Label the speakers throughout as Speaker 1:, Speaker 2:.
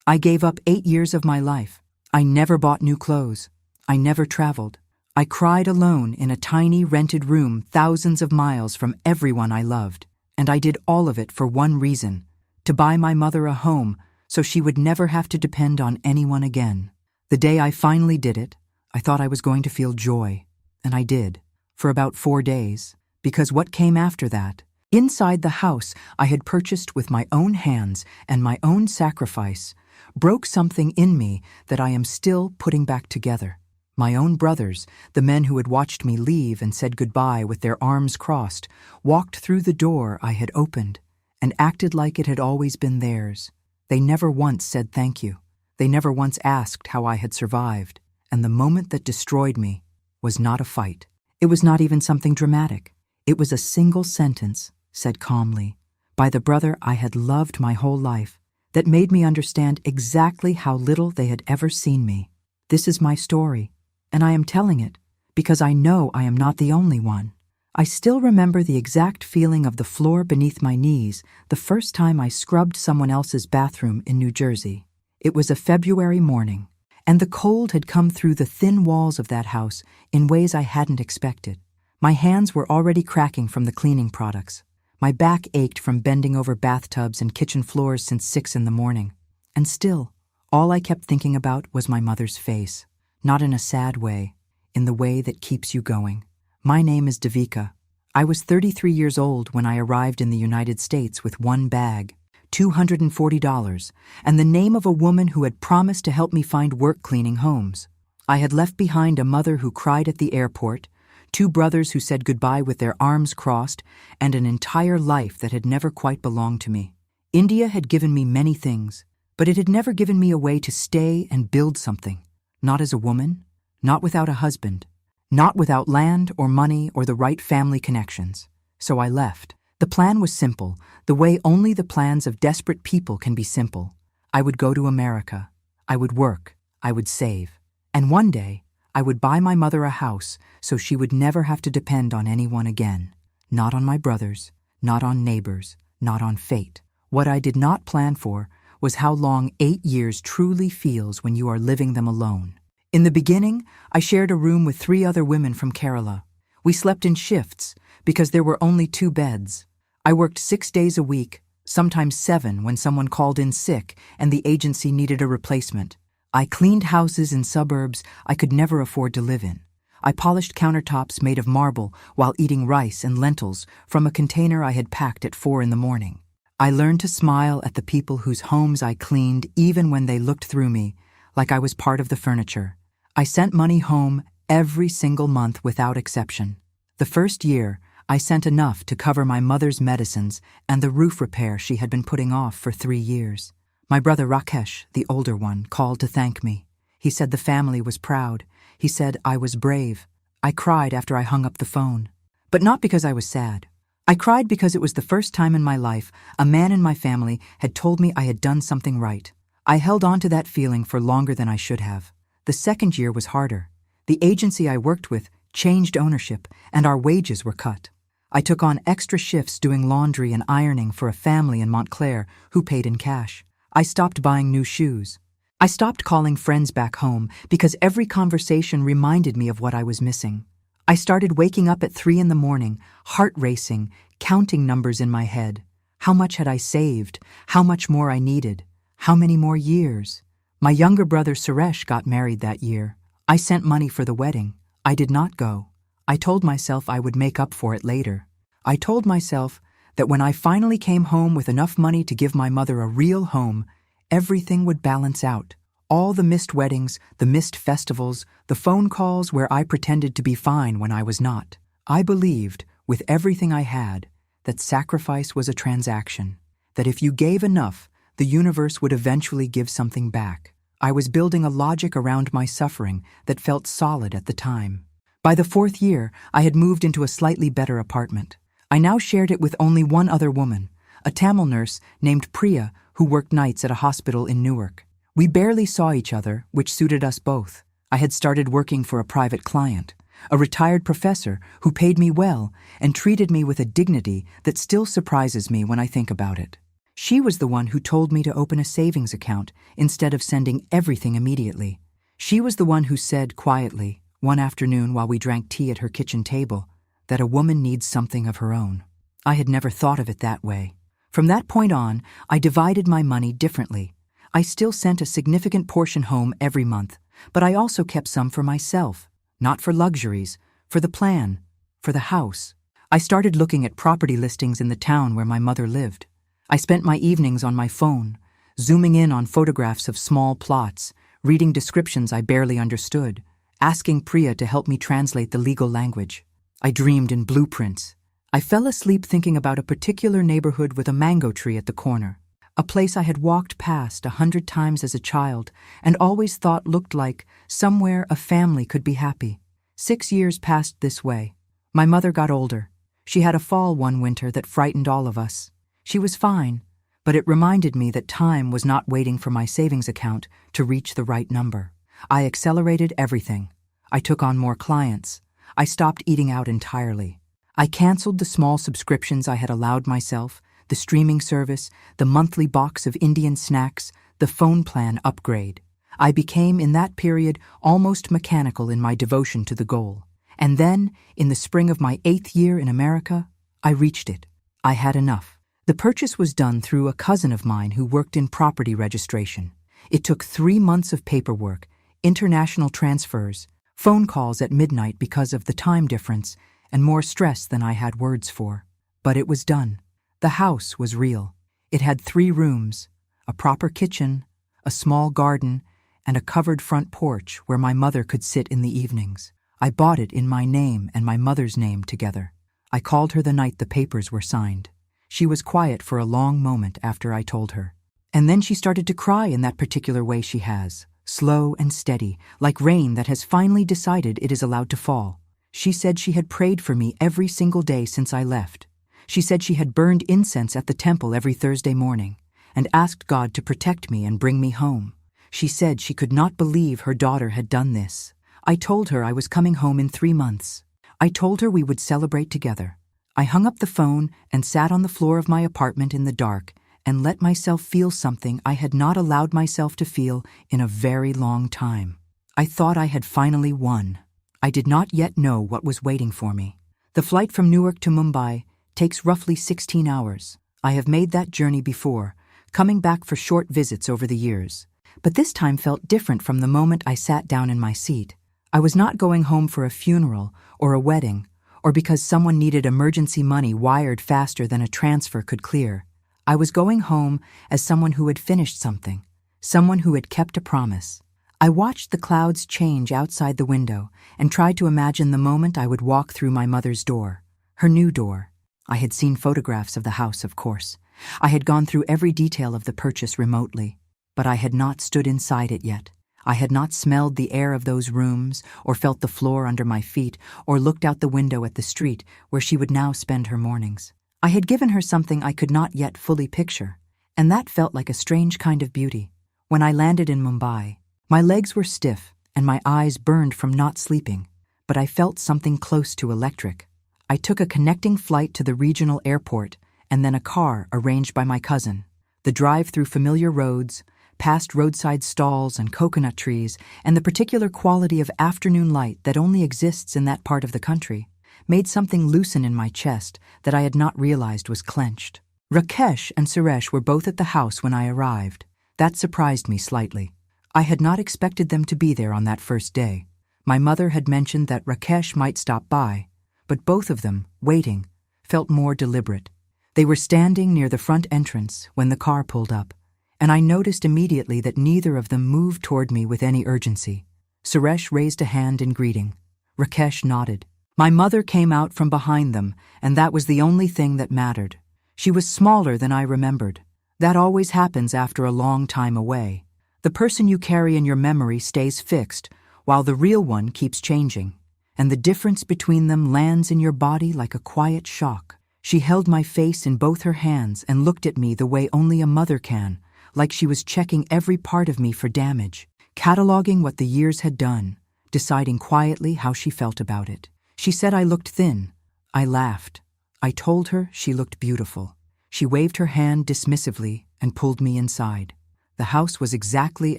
Speaker 1: I gave up 8 years of my life. I never bought new clothes. I never traveled. I cried alone in a tiny rented room thousands of miles from everyone I loved. And I did all of it for one reason: to buy my mother a home so she would never have to depend on anyone again. The day I finally did it, I thought I was going to feel joy. And I did, for about 4 days. Because what came after that? Inside the house I had purchased with my own hands and my own sacrifice, broke something in me that I am still putting back together. My own brothers, the men who had watched me leave and said goodbye with their arms crossed, walked through the door I had opened and acted like it had always been theirs. They never once said thank you. They never once asked how I had survived. And the moment that destroyed me was not a fight. It was not even something dramatic. It was a single sentence, said calmly, by the brother I had loved my whole life, that made me understand exactly how little they had ever seen me. This is my story, and I am telling it because I know I am not the only one. I still remember the exact feeling of the floor beneath my knees the first time I scrubbed someone else's bathroom in New Jersey. It was a February morning, and the cold had come through the thin walls of that house in ways I hadn't expected. My hands were already cracking from the cleaning products. My back ached from bending over bathtubs and kitchen floors since 6 in the morning. And still, all I kept thinking about was my mother's face. Not in a sad way, in the way that keeps you going. My name is Devika. I was 33 years old when I arrived in the United States with one bag, $240, and the name of a woman who had promised to help me find work cleaning homes. I had left behind a mother who cried at the airport, 2 brothers who said goodbye with their arms crossed, and an entire life that had never quite belonged to me. India had given me many things, but it had never given me a way to stay and build something. Not as a woman, not without a husband, not without land or money or the right family connections. So I left. The plan was simple, the way only the plans of desperate people can be simple. I would go to America. I would work. I would save. And one day, I would buy my mother a house so she would never have to depend on anyone again. Not on my brothers, not on neighbors, not on fate. What I did not plan for was how long 8 years truly feels when you are living them alone. In the beginning, I shared a room with 3 other women from Kerala. We slept in shifts because there were only 2 beds. I worked 6 days a week, sometimes 7 when someone called in sick and the agency needed a replacement. I cleaned houses in suburbs I could never afford to live in. I polished countertops made of marble while eating rice and lentils from a container I had packed at 4 in the morning. I learned to smile at the people whose homes I cleaned even when they looked through me, like I was part of the furniture. I sent money home every single month without exception. The first year, I sent enough to cover my mother's medicines and the roof repair she had been putting off for 3 years. My brother Rakesh, the older one, called to thank me. He said the family was proud. He said I was brave. I cried after I hung up the phone. But not because I was sad. I cried because it was the first time in my life a man in my family had told me I had done something right. I held on to that feeling for longer than I should have. The second year was harder. The agency I worked with changed ownership, and our wages were cut. I took on extra shifts doing laundry and ironing for a family in Montclair who paid in cash. I stopped buying new shoes. I stopped calling friends back home because every conversation reminded me of what I was missing. I started waking up at 3 in the morning, heart racing, counting numbers in my head. How much had I saved? How much more I needed? How many more years? My younger brother Suresh got married that year. I sent money for the wedding. I did not go. I told myself I would make up for it later. I told myself that when I finally came home with enough money to give my mother a real home, everything would balance out. All the missed weddings, the missed festivals, the phone calls where I pretended to be fine when I was not. I believed, with everything I had, that sacrifice was a transaction, that if you gave enough, the universe would eventually give something back. I was building a logic around my suffering that felt solid at the time. By the 4th year, I had moved into a slightly better apartment. I now shared it with only one other woman, a Tamil nurse named Priya who worked nights at a hospital in Newark. We barely saw each other, which suited us both. I had started working for a private client, a retired professor who paid me well and treated me with a dignity that still surprises me when I think about it. She was the one who told me to open a savings account instead of sending everything immediately. She was the one who said quietly, one afternoon while we drank tea at her kitchen table, that a woman needs something of her own. I had never thought of it that way. From that point on, I divided my money differently. I still sent a significant portion home every month, but I also kept some for myself, not for luxuries, for the plan, for the house. I started looking at property listings in the town where my mother lived. I spent my evenings on my phone, zooming in on photographs of small plots, reading descriptions I barely understood, asking Priya to help me translate the legal language. I dreamed in blueprints. I fell asleep thinking about a particular neighborhood with a mango tree at the corner, a place I had walked past 100 times as a child and always thought looked like somewhere a family could be happy. 6 years passed this way. My mother got older. She had a fall one winter that frightened all of us. She was fine, but it reminded me that time was not waiting for my savings account to reach the right number. I accelerated everything. I took on more clients. I stopped eating out entirely. I canceled the small subscriptions I had allowed myself, the streaming service, the monthly box of Indian snacks, the phone plan upgrade. I became, in that period, almost mechanical in my devotion to the goal. And then, in the spring of my 8th year in America, I reached it. I had enough. The purchase was done through a cousin of mine who worked in property registration. It took 3 months of paperwork, international transfers, phone calls at midnight because of the time difference, and more stress than I had words for. But it was done. The house was real. It had 3 rooms, a proper kitchen, a small garden, and a covered front porch where my mother could sit in the evenings. I bought it in my name and my mother's name together. I called her the night the papers were signed. She was quiet for a long moment after I told her. And then she started to cry in that particular way she has, slow and steady, like rain that has finally decided it is allowed to fall. She said she had prayed for me every single day since I left. She said she had burned incense at the temple every Thursday morning and asked God to protect me and bring me home. She said she could not believe her daughter had done this. I told her I was coming home in 3 months. I told her we would celebrate together. I hung up the phone and sat on the floor of my apartment in the dark and let myself feel something I had not allowed myself to feel in a very long time. I thought I had finally won. I did not yet know what was waiting for me. The flight from Newark to Mumbai takes roughly 16 hours. I have made that journey before, coming back for short visits over the years. But this time felt different from the moment I sat down in my seat. I was not going home for a funeral or a wedding, or because someone needed emergency money wired faster than a transfer could clear. I was going home as someone who had finished something, someone who had kept a promise. I watched the clouds change outside the window and tried to imagine the moment I would walk through my mother's door, her new door. I had seen photographs of the house, of course. I had gone through every detail of the purchase remotely, but I had not stood inside it yet. I had not smelled the air of those rooms, or felt the floor under my feet, or looked out the window at the street where she would now spend her mornings. I had given her something I could not yet fully picture, and that felt like a strange kind of beauty. When I landed in Mumbai, my legs were stiff and my eyes burned from not sleeping, but I felt something close to electric. I took a connecting flight to the regional airport and then a car arranged by my cousin. The drive through familiar roads, past roadside stalls and coconut trees, and the particular quality of afternoon light that only exists in that part of the country, made something loosen in my chest that I had not realized was clenched. Rakesh and Suresh were both at the house when I arrived. That surprised me slightly. I had not expected them to be there on that first day. My mother had mentioned that Rakesh might stop by, but both of them, waiting, felt more deliberate. They were standing near the front entrance when the car pulled up, and I noticed immediately that neither of them moved toward me with any urgency. Suresh raised a hand in greeting. Rakesh nodded. My mother came out from behind them, and that was the only thing that mattered. She was smaller than I remembered. That always happens after a long time away. The person you carry in your memory stays fixed, while the real one keeps changing, and the difference between them lands in your body like a quiet shock. She held my face in both her hands and looked at me the way only a mother can, like she was checking every part of me for damage, cataloging what the years had done, deciding quietly how she felt about it. She said I looked thin. I laughed. I told her she looked beautiful. She waved her hand dismissively and pulled me inside. The house was exactly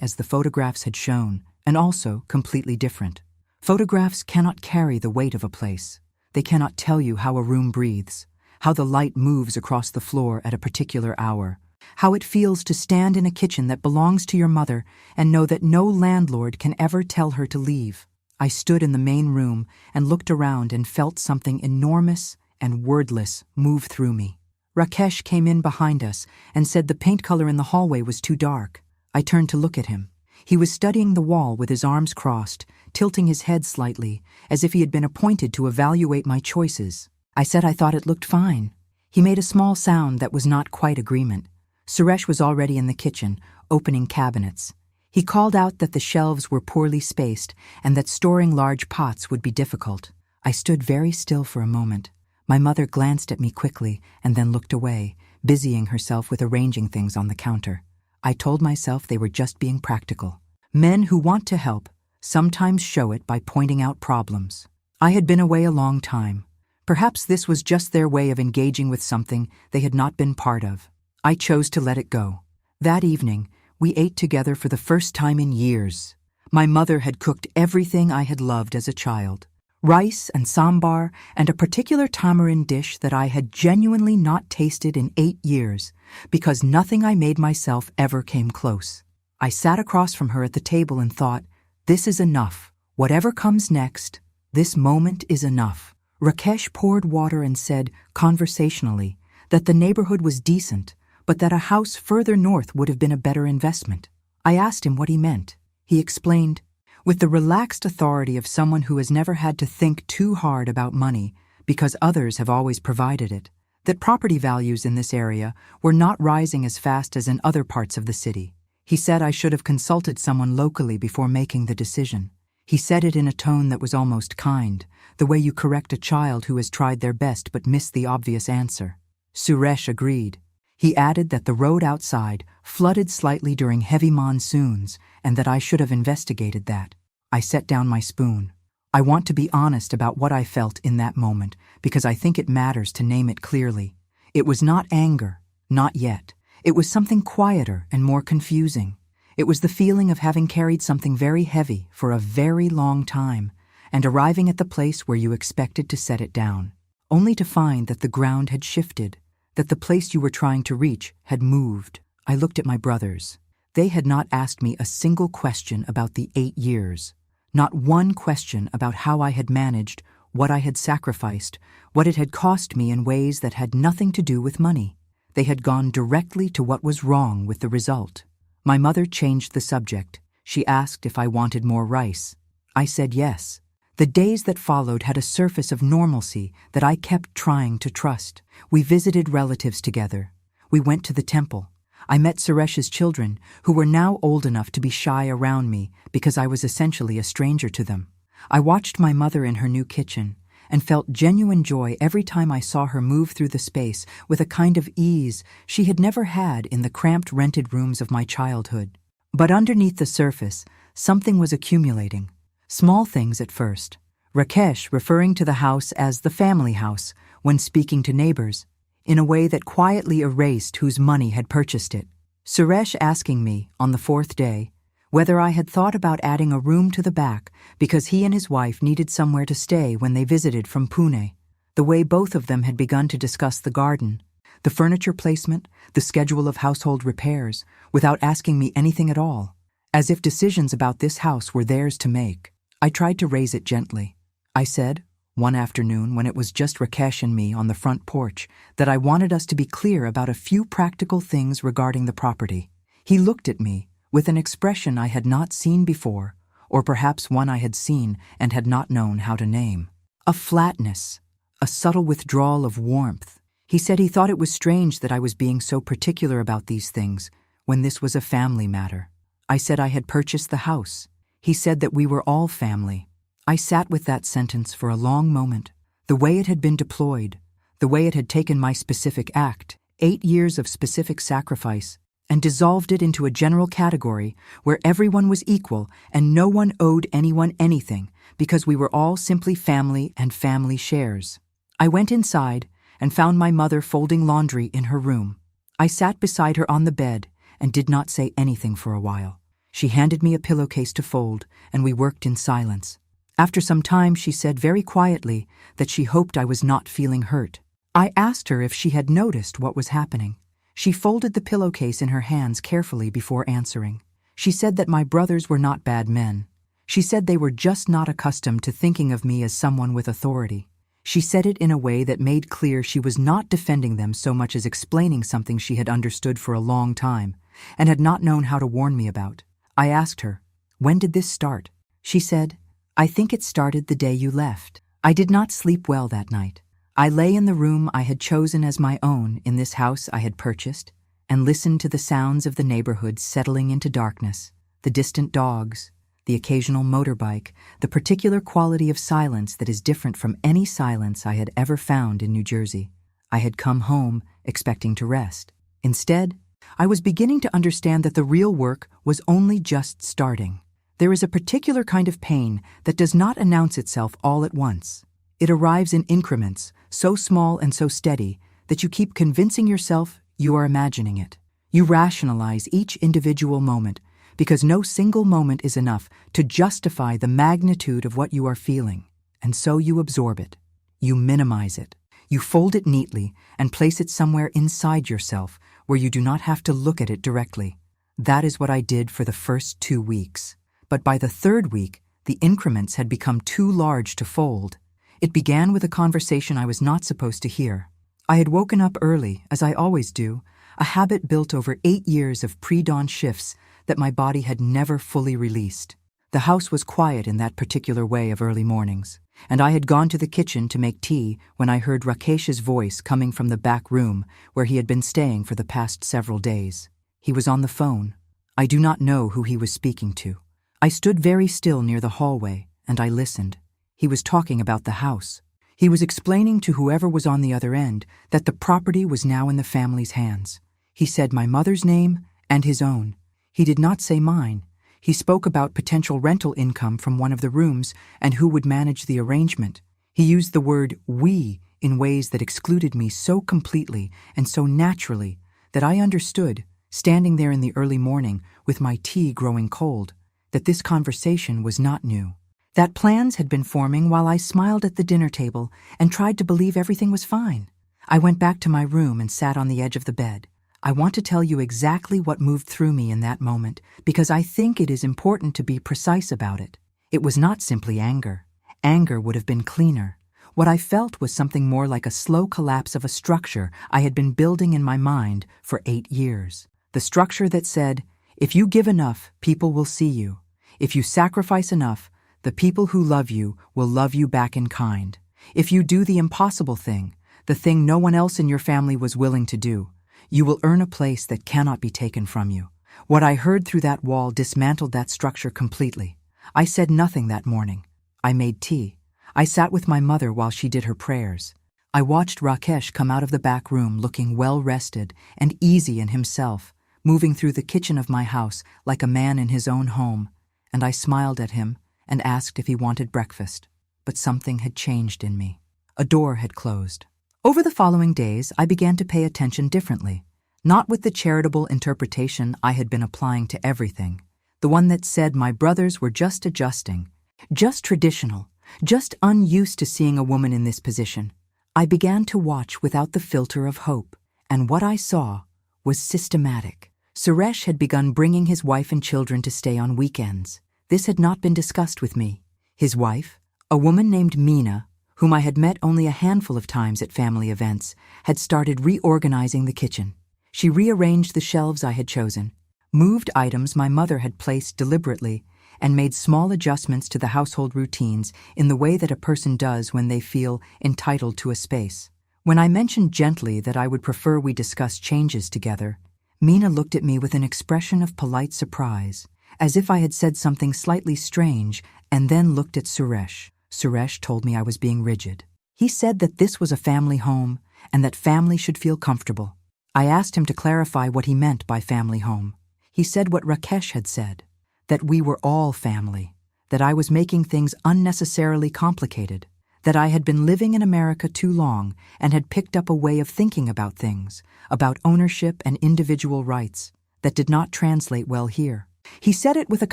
Speaker 1: as the photographs had shown, and also completely different. Photographs cannot carry the weight of a place. They cannot tell you how a room breathes, how the light moves across the floor at a particular hour, how it feels to stand in a kitchen that belongs to your mother and know that no landlord can ever tell her to leave. I stood in the main room and looked around and felt something enormous and wordless move through me. Rakesh came in behind us and said the paint color in the hallway was too dark. I turned to look at him. He was studying the wall with his arms crossed, tilting his head slightly, as if he had been appointed to evaluate my choices. I said I thought it looked fine. He made a small sound that was not quite agreement. Suresh was already in the kitchen, opening cabinets. He called out that the shelves were poorly spaced and that storing large pots would be difficult. I stood very still for a moment. My mother glanced at me quickly and then looked away, busying herself with arranging things on the counter. I told myself they were just being practical. Men who want to help sometimes show it by pointing out problems. I had been away a long time. Perhaps this was just their way of engaging with something they had not been part of. I chose to let it go. That evening, we ate together for the first time in years. My mother had cooked everything I had loved as a child. Rice and sambar and a particular tamarind dish that I had genuinely not tasted in 8 years, because nothing I made myself ever came close. I sat across from her at the table and thought, this is enough. Whatever comes next, this moment is enough. Rakesh poured water and said, conversationally, that the neighborhood was decent, but that a house further north would have been a better investment. I asked him what he meant. He explained, with the relaxed authority of someone who has never had to think too hard about money because others have always provided it, that property values in this area were not rising as fast as in other parts of the city. He said I should have consulted someone locally before making the decision. He said it in a tone that was almost kind, the way you correct a child who has tried their best but missed the obvious answer. Suresh agreed. He added that the road outside flooded slightly during heavy monsoons and that I should have investigated that. I set down my spoon. I want to be honest about what I felt in that moment because I think it matters to name it clearly. It was not anger, not yet. It was something quieter and more confusing. It was the feeling of having carried something very heavy for a very long time and arriving at the place where you expected to set it down, only to find that the ground had shifted, that the place you were trying to reach had moved. I looked at my brothers. They had not asked me a single question about the 8 years, not one question about how I had managed, what I had sacrificed, what it had cost me in ways that had nothing to do with money. They had gone directly to what was wrong with the result. My mother changed the subject. She asked if I wanted more rice. I said yes. The days that followed had a surface of normalcy that I kept trying to trust. We visited relatives together. We went to the temple. I met Suresh's children, who were now old enough to be shy around me because I was essentially a stranger to them. I watched my mother in her new kitchen and felt genuine joy every time I saw her move through the space with a kind of ease she had never had in the cramped rented rooms of my childhood. But underneath the surface, something was accumulating. Small things at first. Rakesh referring to the house as the family house when speaking to neighbors, in a way that quietly erased whose money had purchased it. Suresh asking me, on the 4th day, whether I had thought about adding a room to the back because he and his wife needed somewhere to stay when they visited from Pune. The way both of them had begun to discuss the garden, the furniture placement, the schedule of household repairs, without asking me anything at all, as if decisions about this house were theirs to make. I tried to raise it gently. I said, one afternoon when it was just Rakesh and me on the front porch, that I wanted us to be clear about a few practical things regarding the property. He looked at me with an expression I had not seen before, or perhaps one I had seen and had not known how to name. A flatness, a subtle withdrawal of warmth. He said he thought it was strange that I was being so particular about these things when this was a family matter. I said I had purchased the house. He said that we were all family. I sat with that sentence for a long moment. The way it had been deployed, the way it had taken my specific act, 8 years of specific sacrifice, and dissolved it into a general category where everyone was equal and no one owed anyone anything because we were all simply family and family shares. I went inside and found my mother folding laundry in her room. I sat beside her on the bed and did not say anything for a while. She handed me a pillowcase to fold, and we worked in silence. After some time, she said very quietly that she hoped I was not feeling hurt. I asked her if she had noticed what was happening. She folded the pillowcase in her hands carefully before answering. She said that my brothers were not bad men. She said they were just not accustomed to thinking of me as someone with authority. She said it in a way that made clear she was not defending them so much as explaining something she had understood for a long time and had not known how to warn me about. I asked her, "When did this start?" She said, "I think it started the day you left." I did not sleep well that night. I lay in the room I had chosen as my own in this house I had purchased and listened to the sounds of the neighborhood settling into darkness, the distant dogs, the occasional motorbike, the particular quality of silence that is different from any silence I had ever found in New Jersey. I had come home expecting to rest. Instead, I was beginning to understand that the real work was only just starting. There is a particular kind of pain that does not announce itself all at once. It arrives in increments, so small and so steady that you keep convincing yourself you are imagining it. You rationalize each individual moment, because no single moment is enough to justify the magnitude of what you are feeling, and so you absorb it. You minimize it. You fold it neatly and place it somewhere inside yourself where you do not have to look at it directly. That is what I did for the first 2 weeks. But by the 3rd week, the increments had become too large to fold. It began with a conversation I was not supposed to hear. I had woken up early, as I always do, a habit built over 8 years of pre-dawn shifts that my body had never fully released. The house was quiet in that particular way of early mornings, and I had gone to the kitchen to make tea when I heard Rakesh's voice coming from the back room where he had been staying for the past several days. He was on the phone. I do not know who he was speaking to. I stood very still near the hallway, and I listened. He was talking about the house. He was explaining to whoever was on the other end that the property was now in the family's hands. He said my mother's name and his own. He did not say mine. He spoke about potential rental income from one of the rooms and who would manage the arrangement. He used the word "we" in ways that excluded me so completely and so naturally that I understood, standing there in the early morning with my tea growing cold, that this conversation was not new. That plans had been forming while I smiled at the dinner table and tried to believe everything was fine. I went back to my room and sat on the edge of the bed. I want to tell you exactly what moved through me in that moment because I think it is important to be precise about it. It was not simply anger. Anger would have been cleaner. What I felt was something more like a slow collapse of a structure I had been building in my mind for 8 years. The structure that said, if you give enough, people will see you. If you sacrifice enough, the people who love you will love you back in kind. If you do the impossible thing, the thing no one else in your family was willing to do, you will earn a place that cannot be taken from you. What I heard through that wall dismantled that structure completely. I said nothing that morning. I made tea. I sat with my mother while she did her prayers. I watched Rakesh come out of the back room looking well-rested and easy in himself, moving through the kitchen of my house like a man in his own home, and I smiled at him and asked if he wanted breakfast. But something had changed in me. A door had closed. Over the following days, I began to pay attention differently, not with the charitable interpretation I had been applying to everything, the one that said my brothers were just adjusting, just traditional, just unused to seeing a woman in this position. I began to watch without the filter of hope, and what I saw was systematic. Suresh had begun bringing his wife and children to stay on weekends. This had not been discussed with me. His wife, a woman named Meena, whom I had met only a handful of times at family events, had started reorganizing the kitchen. She rearranged the shelves I had chosen, moved items my mother had placed deliberately, and made small adjustments to the household routines in the way that a person does when they feel entitled to a space. When I mentioned gently that I would prefer we discuss changes together, Meena looked at me with an expression of polite surprise, as if I had said something slightly strange, and then looked at Suresh. Suresh told me I was being rigid. He said that this was a family home and that family should feel comfortable. I asked him to clarify what he meant by family home. He said what Rakesh had said, that we were all family, that I was making things unnecessarily complicated, that I had been living in America too long and had picked up a way of thinking about things, about ownership and individual rights, that did not translate well here. He said it with a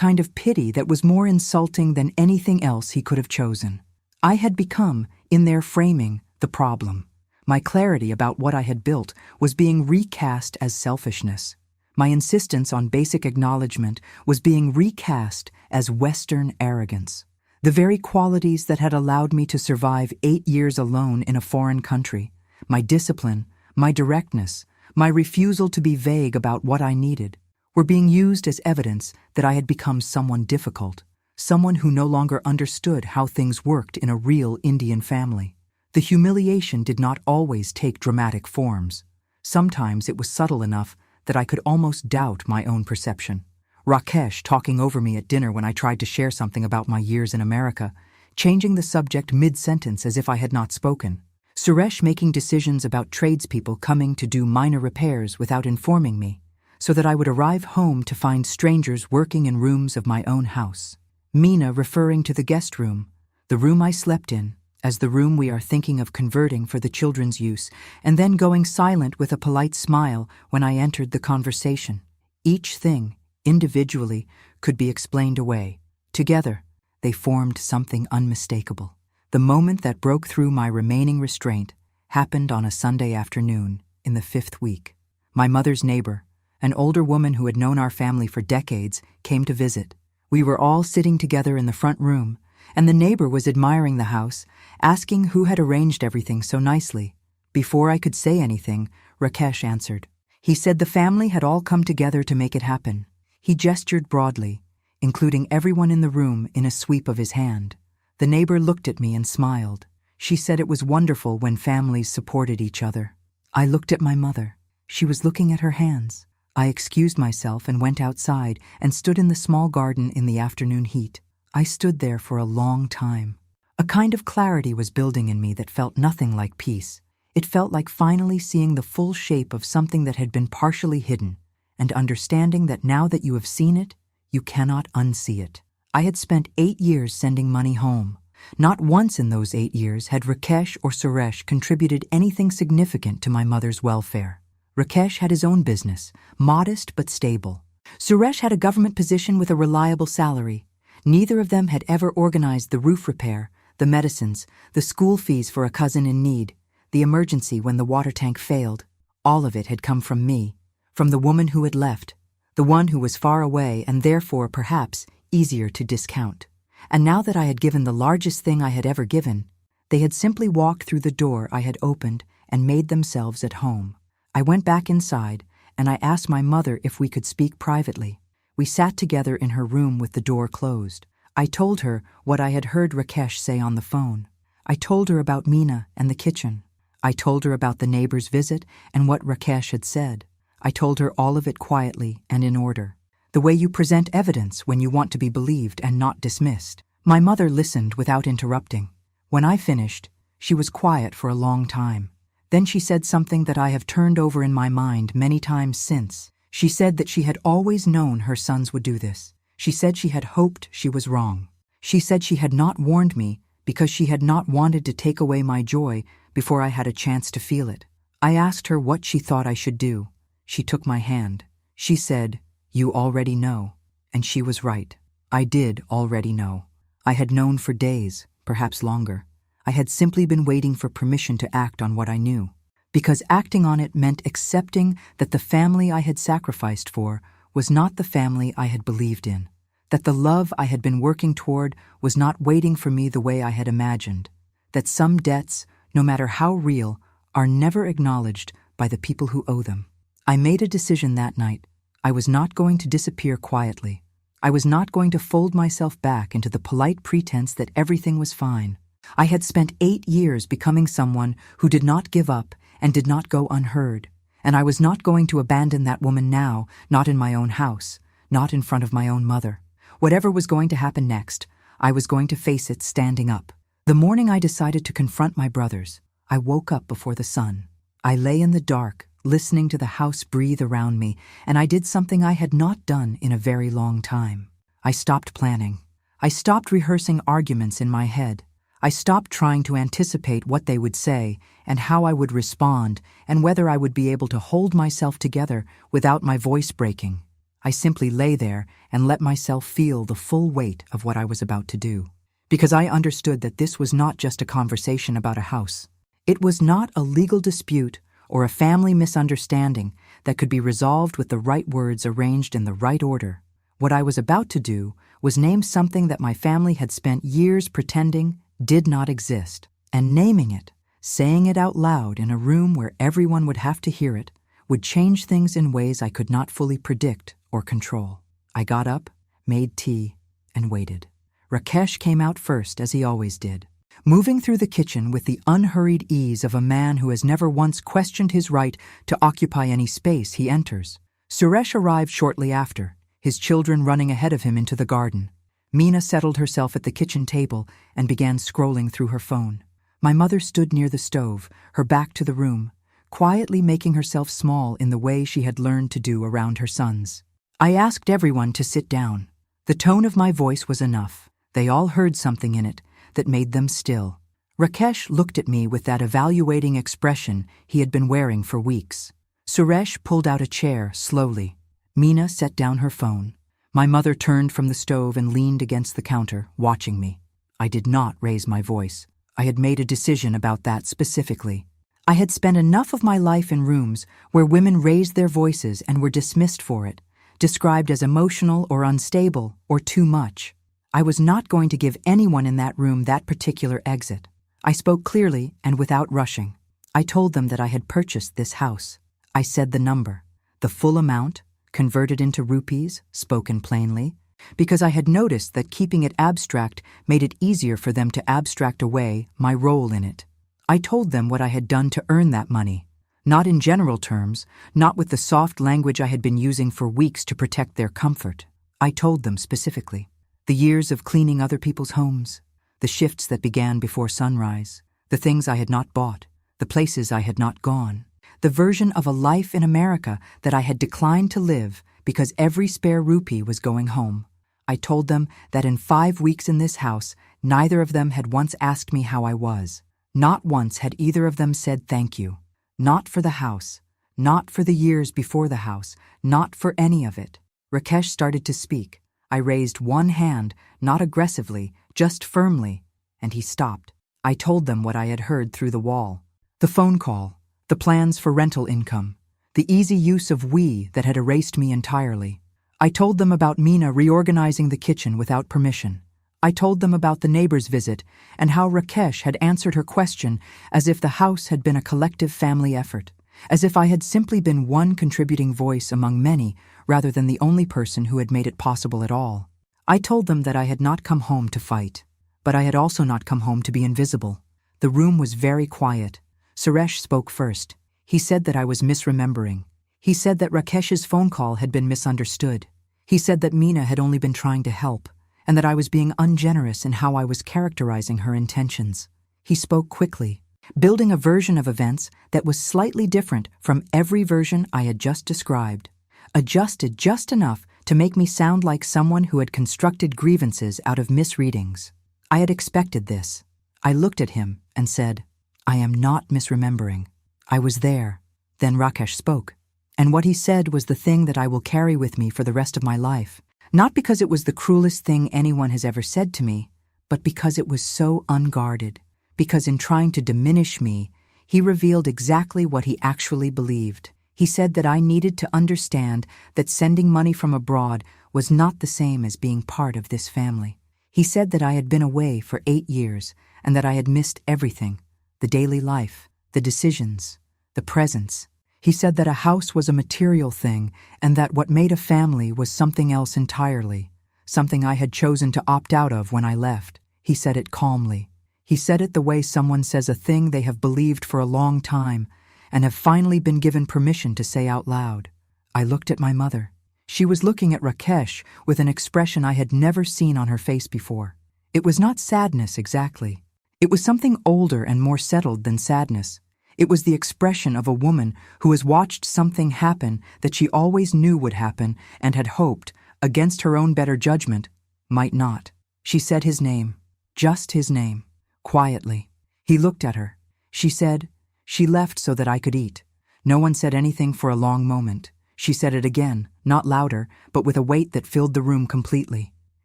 Speaker 1: kind of pity that was more insulting than anything else he could have chosen. I had become, in their framing, the problem. My clarity about what I had built was being recast as selfishness. My insistence on basic acknowledgement was being recast as Western arrogance. The very qualities that had allowed me to survive 8 years alone in a foreign country, my discipline, my directness, my refusal to be vague about what I needed, were being used as evidence that I had become someone difficult, someone who no longer understood how things worked in a real Indian family. The humiliation did not always take dramatic forms. Sometimes it was subtle enough that I could almost doubt my own perception. Rakesh talking over me at dinner when I tried to share something about my years in America, changing the subject mid-sentence as if I had not spoken. Suresh making decisions about tradespeople coming to do minor repairs without informing me, so that I would arrive home to find strangers working in rooms of my own house. Meena referring to the guest room, the room I slept in, as the room we are thinking of converting for the children's use, and then going silent with a polite smile when I entered the conversation. Each thing, individually, could be explained away. Together, they formed something unmistakable. The moment that broke through my remaining restraint happened on a Sunday afternoon in the 5th week. My mother's neighbor, an older woman who had known our family for decades, came to visit. We were all sitting together in the front room, and the neighbor was admiring the house, asking who had arranged everything so nicely. Before I could say anything, Rakesh answered. He said the family had all come together to make it happen. He gestured broadly, including everyone in the room in a sweep of his hand. The neighbor looked at me and smiled. She said it was wonderful when families supported each other. I looked at my mother. She was looking at her hands. I excused myself and went outside and stood in the small garden in the afternoon heat. I stood there for a long time. A kind of clarity was building in me that felt nothing like peace. It felt like finally seeing the full shape of something that had been partially hidden, and understanding that now that you have seen it, you cannot unsee it. I had spent 8 years sending money home. Not once in those 8 years had Rakesh or Suresh contributed anything significant to my mother's welfare. Rakesh had his own business, modest but stable. Suresh had a government position with a reliable salary. Neither of them had ever organized the roof repair, the medicines, the school fees for a cousin in need, the emergency when the water tank failed. All of it had come from me, from the woman who had left, the one who was far away and therefore perhaps easier to discount. And now that I had given the largest thing I had ever given, they had simply walked through the door I had opened and made themselves at home. I went back inside and I asked my mother if we could speak privately. We sat together in her room with the door closed. I told her what I had heard Rakesh say on the phone. I told her about Meena and the kitchen. I told her about the neighbor's visit and what Rakesh had said. I told her all of it quietly and in order. The way you present evidence when you want to be believed and not dismissed. My mother listened without interrupting. When I finished, she was quiet for a long time. Then she said something that I have turned over in my mind many times since. She said that she had always known her sons would do this. She said she had hoped she was wrong. She said she had not warned me because she had not wanted to take away my joy before I had a chance to feel it. I asked her what she thought I should do. She took my hand. She said, "You already know." And she was right. I did already know. I had known for days, perhaps longer. I had simply been waiting for permission to act on what I knew. Because acting on it meant accepting that the family I had sacrificed for was not the family I had believed in. That the love I had been working toward was not waiting for me the way I had imagined. That some debts, no matter how real, are never acknowledged by the people who owe them. I made a decision that night. I was not going to disappear quietly. I was not going to fold myself back into the polite pretense that everything was fine. I had spent 8 years becoming someone who did not give up and did not go unheard, and I was not going to abandon that woman now, not in my own house, not in front of my own mother. Whatever was going to happen next, I was going to face it standing up. The morning I decided to confront my brothers, I woke up before the sun. I lay in the dark, listening to the house breathe around me, and I did something I had not done in a very long time. I stopped planning. I stopped rehearsing arguments in my head. I stopped trying to anticipate what they would say and how I would respond and whether I would be able to hold myself together without my voice breaking. I simply lay there and let myself feel the full weight of what I was about to do. Because I understood that this was not just a conversation about a house. It was not a legal dispute or a family misunderstanding that could be resolved with the right words arranged in the right order. What I was about to do was name something that my family had spent years pretending did not exist, and naming it, saying it out loud in a room where everyone would have to hear it, would change things in ways I could not fully predict or control. I got up, made tea, and waited. Rakesh came out first, as he always did, moving through the kitchen with the unhurried ease of a man who has never once questioned his right to occupy any space he enters. Suresh arrived shortly after, his children running ahead of him into the garden. Meena settled herself at the kitchen table and began scrolling through her phone. My mother stood near the stove, her back to the room, quietly making herself small in the way she had learned to do around her sons. I asked everyone to sit down. The tone of my voice was enough. They all heard something in it that made them still. Rakesh looked at me with that evaluating expression he had been wearing for weeks. Suresh pulled out a chair slowly. Meena set down her phone. My mother turned from the stove and leaned against the counter, watching me. I did not raise my voice. I had made a decision about that specifically. I had spent enough of my life in rooms where women raised their voices and were dismissed for it, described as emotional or unstable or too much. I was not going to give anyone in that room that particular exit. I spoke clearly and without rushing. I told them that I had purchased this house. I said the number, the full amount, converted into rupees, spoken plainly, because I had noticed that keeping it abstract made it easier for them to abstract away my role in it. I told them what I had done to earn that money, not in general terms, not with the soft language I had been using for weeks to protect their comfort. I told them specifically. The years of cleaning other people's homes, the shifts that began before sunrise, the things I had not bought, the places I had not gone, the version of a life in America that I had declined to live because every spare rupee was going home. I told them that in 5 weeks in this house, neither of them had once asked me how I was. Not once had either of them said thank you. Not for the house, not for the years before the house, not for any of it. Rakesh started to speak. I raised one hand, not aggressively, just firmly, and he stopped. I told them what I had heard through the wall. The phone call, the plans for rental income, the easy use of we that had erased me entirely. I told them about Meena reorganizing the kitchen without permission. I told them about the neighbor's visit and how Rakesh had answered her question as if the house had been a collective family effort, as if I had simply been one contributing voice among many rather than the only person who had made it possible at all. I told them that I had not come home to fight, but I had also not come home to be invisible. The room was very quiet. Suresh spoke first. He said that I was misremembering. He said that Rakesh's phone call had been misunderstood. He said that Meena had only been trying to help, and that I was being ungenerous in how I was characterizing her intentions. He spoke quickly, building a version of events that was slightly different from every version I had just described, adjusted just enough to make me sound like someone who had constructed grievances out of misreadings. I had expected this. I looked at him and said, I am not misremembering. I was there. Then Rakesh spoke. And what he said was the thing that I will carry with me for the rest of my life. Not because it was the cruelest thing anyone has ever said to me, but because it was so unguarded. Because in trying to diminish me, he revealed exactly what he actually believed. He said that I needed to understand that sending money from abroad was not the same as being part of this family. He said that I had been away for 8 years and that I had missed everything, the daily life, the decisions, the presence. He said that a house was a material thing and that what made a family was something else entirely, something I had chosen to opt out of when I left. He said it calmly. He said it the way someone says a thing they have believed for a long time and have finally been given permission to say out loud. I looked at my mother. She was looking at Rakesh with an expression I had never seen on her face before. It was not sadness exactly. It was something older and more settled than sadness. It was the expression of a woman who has watched something happen that she always knew would happen and had hoped, against her own better judgment, might not. She said his name, just his name, quietly. He looked at her. She said, "She left so that I could eat." No one said anything for a long moment. She said it again, not louder, but with a weight that filled the room completely.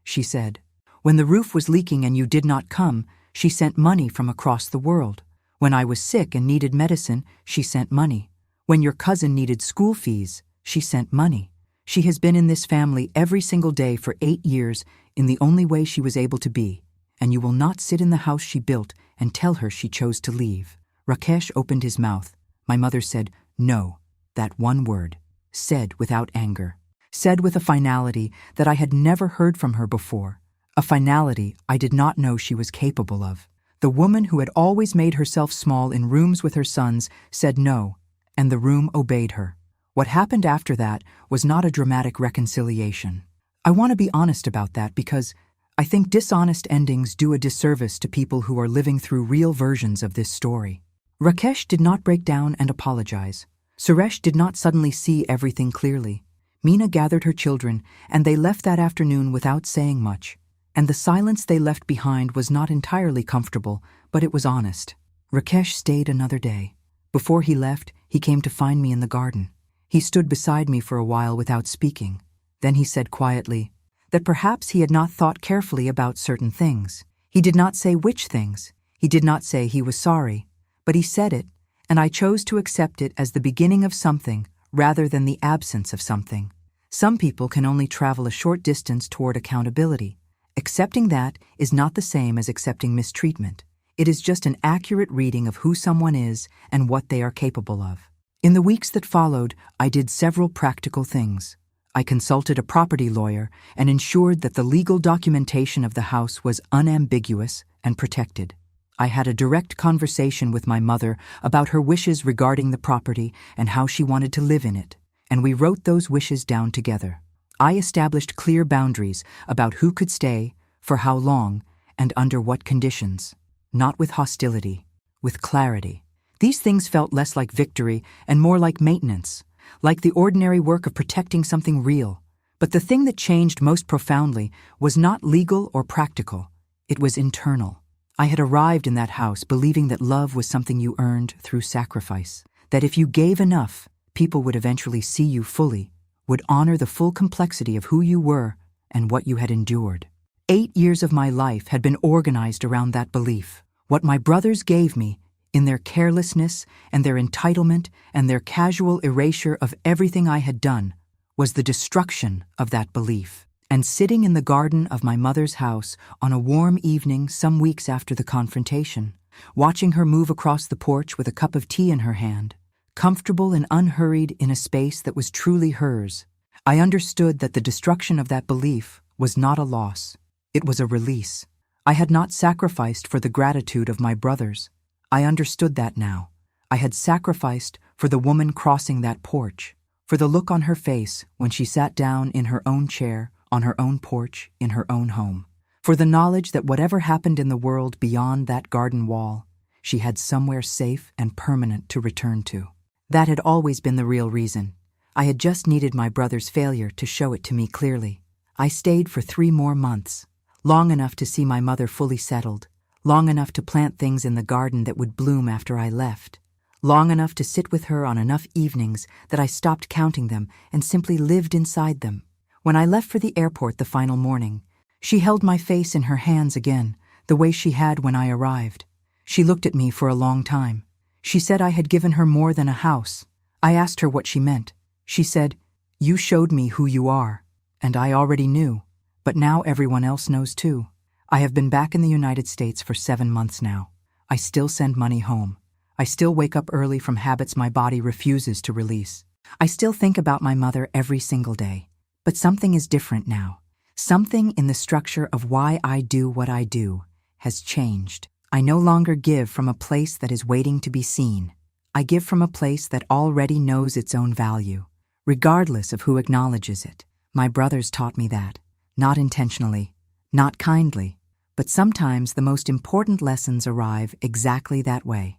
Speaker 1: She said, "When the roof was leaking and you did not come, she sent money from across the world. When I was sick and needed medicine, she sent money. When your cousin needed school fees, she sent money. She has been in this family every single day for 8 years in the only way she was able to be, and you will not sit in the house she built and tell her she chose to leave." Rakesh opened his mouth. My mother said, "No," that one word, said without anger, said with a finality that I had never heard from her before, a finality I did not know she was capable of. The woman who had always made herself small in rooms with her sons said no, and the room obeyed her. What happened after that was not a dramatic reconciliation. I want to be honest about that because I think dishonest endings do a disservice to people who are living through real versions of this story. Rakesh did not break down and apologize. Suresh did not suddenly see everything clearly. Meena gathered her children, and they left that afternoon without saying much. And the silence they left behind was not entirely comfortable, but it was honest. Rakesh stayed another day. Before he left, he came to find me in the garden. He stood beside me for a while without speaking. Then he said quietly that perhaps he had not thought carefully about certain things. He did not say which things. He did not say he was sorry. But he said it, and I chose to accept it as the beginning of something rather than the absence of something. Some people can only travel a short distance toward accountability. Accepting that is not the same as accepting mistreatment. It is just an accurate reading of who someone is and what they are capable of. In the weeks that followed, I did several practical things. I consulted a property lawyer and ensured that the legal documentation of the house was unambiguous and protected. I had a direct conversation with my mother about her wishes regarding the property and how she wanted to live in it, and we wrote those wishes down together. I established clear boundaries about who could stay, for how long, and under what conditions. Not with hostility, with clarity. These things felt less like victory and more like maintenance, like the ordinary work of protecting something real. But the thing that changed most profoundly was not legal or practical. It was internal. I had arrived in that house believing that love was something you earned through sacrifice, that if you gave enough, people would eventually see you fully, would honor the full complexity of who you were and what you had endured. 8 years of my life had been organized around that belief. What my brothers gave me, in their carelessness and their entitlement and their casual erasure of everything I had done, was the destruction of that belief. And sitting in the garden of my mother's house on a warm evening some weeks after the confrontation, watching her move across the porch with a cup of tea in her hand, comfortable and unhurried in a space that was truly hers, I understood that the destruction of that belief was not a loss. It was a release. I had not sacrificed for the gratitude of my brothers. I understood that now. I had sacrificed for the woman crossing that porch, for the look on her face when she sat down in her own chair, on her own porch, in her own home, for the knowledge that whatever happened in the world beyond that garden wall, she had somewhere safe and permanent to return to. That had always been the real reason. I had just needed my brother's failure to show it to me clearly. I stayed for 3 more months, long enough to see my mother fully settled, long enough to plant things in the garden that would bloom after I left, long enough to sit with her on enough evenings that I stopped counting them and simply lived inside them. When I left for the airport the final morning, she held my face in her hands again, the way she had when I arrived. She looked at me for a long time. She said I had given her more than a house. I asked her what she meant. She said, "You showed me who you are, and I already knew, but now everyone else knows too." I have been back in the United States for 7 months now. I still send money home. I still wake up early from habits my body refuses to release. I still think about my mother every single day. But something is different now. Something in the structure of why I do what I do has changed. I no longer give from a place that is waiting to be seen. I give from a place that already knows its own value, regardless of who acknowledges it. My brothers taught me that, not intentionally, not kindly, but sometimes the most important lessons arrive exactly that way.